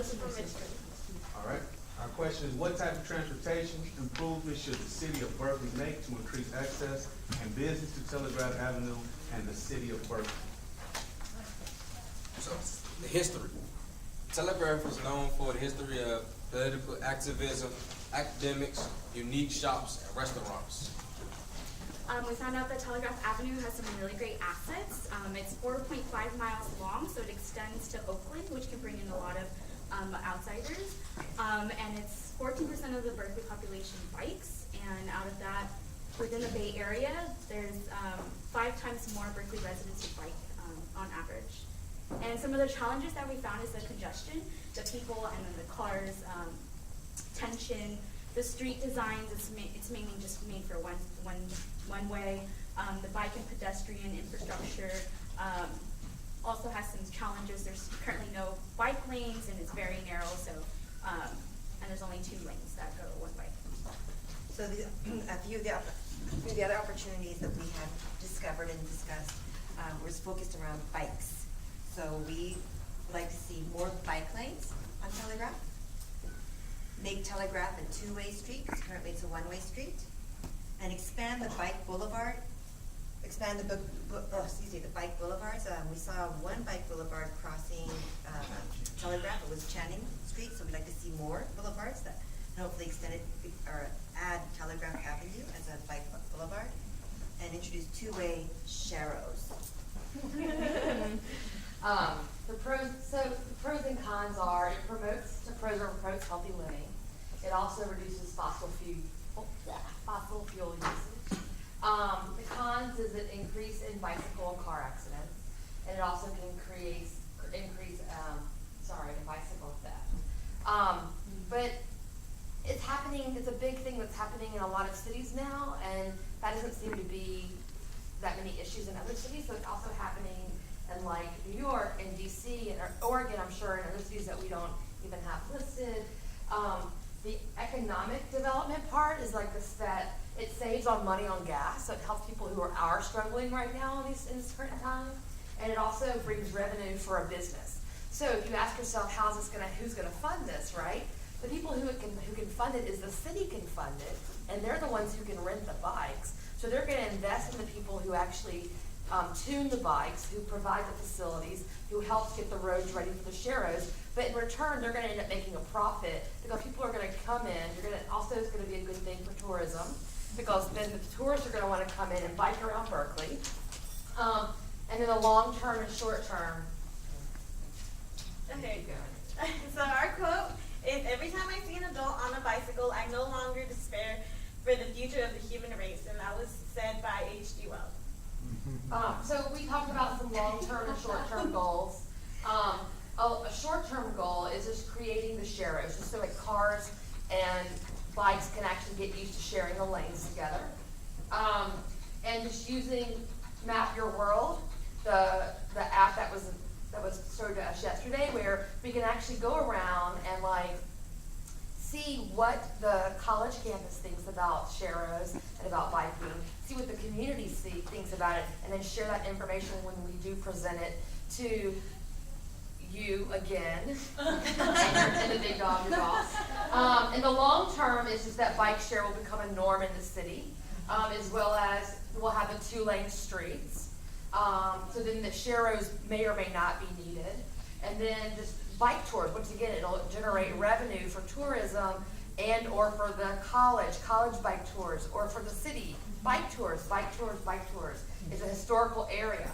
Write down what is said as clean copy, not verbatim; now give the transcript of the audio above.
Melissa from Richmond. All right. Our question is, what type of transportation improvements should the city of Berkeley make to increase access and business to Telegraph Avenue and the city of Berkeley? So, the history. Telegraph is known for the history of political activism, academics, unique shops, and restaurants. We found out that Telegraph Avenue has some really great assets. It's 4.5 miles long, so it extends to Oakland, which can bring in a lot of outsiders. And it's 14% of the Berkeley population bikes, and out of that, within the Bay Area, there's 5 times more Berkeley residents who bike on average. And some of the challenges that we found is the congestion, the people and then the cars, tension, the street designs, it's mainly just made for one way. The bike and pedestrian infrastructure also has some challenges. There's currently no bike lanes and it's very narrow, so and there's only 2 lanes that go one way. So a few of the other opportunities that we have discovered and discussed was focused around bikes. So we like to see more bike lanes on Telegraph. Make Telegraph a 2-way street, because currently it's a 1-way street. And expand the bike boulevard. Expand the bike boulevards. We saw one bike boulevard crossing Telegraph. It was Channing Street, so we'd like to see more boulevards that hopefully extend it or add Telegraph Avenue as a bike boulevard, and introduce 2-way sharrows. The pros and cons are it promotes healthy living. It also reduces fossil fuel usage. The cons is an increase in bicycle and car accidents, and it also can increase bicycle theft. But it's happening. It's a big thing that's happening in a lot of cities now, and that doesn't seem to be that many issues in other cities. So it's also happening in like New York and DC and Oregon, I'm sure, and other cities that we don't even have listed. The economic development part is like this, that it saves on money on gas, so it helps people who are struggling right now in this current time, and it also brings revenue for a business. So if you ask yourself, who's gonna fund this, right? The people who can fund it is the city can fund it, and they're the ones who can rent the bikes. So they're gonna invest in the people who actually tune the bikes, who provide the facilities, who helps get the roads ready for the sharrows. But in return, they're going to end up making a profit because people are going to come in. It's going to be a good thing for tourism because then the tourists are going to want to come in and bike around Berkeley. And then the long term and short term. Okay. So our quote is, "Every time I see an adult on a bicycle, I no longer despair for the future of the human race," and that was said by H.G. Wells. So we talked about some long-term and short-term goals. A short-term goal is just creating the sharrows, just so like cars and bikes can actually get used to sharing the lanes together. And just using Map Your World, the app that was showed to us yesterday, where we can actually go around and like see what the college campus thinks about sharrows and about biking, see what the community thinks about it, and then share that information when we do present it to you again, and the big dog, your boss. And the long term is just that bike share will become a norm in the city, as well as we'll have the 2-lane streets. So then the sharrows may or may not be needed. And then just bike tours, once again, it'll generate revenue for tourism and or for the college bike tours, or for the city, bike tours. It's a historical area.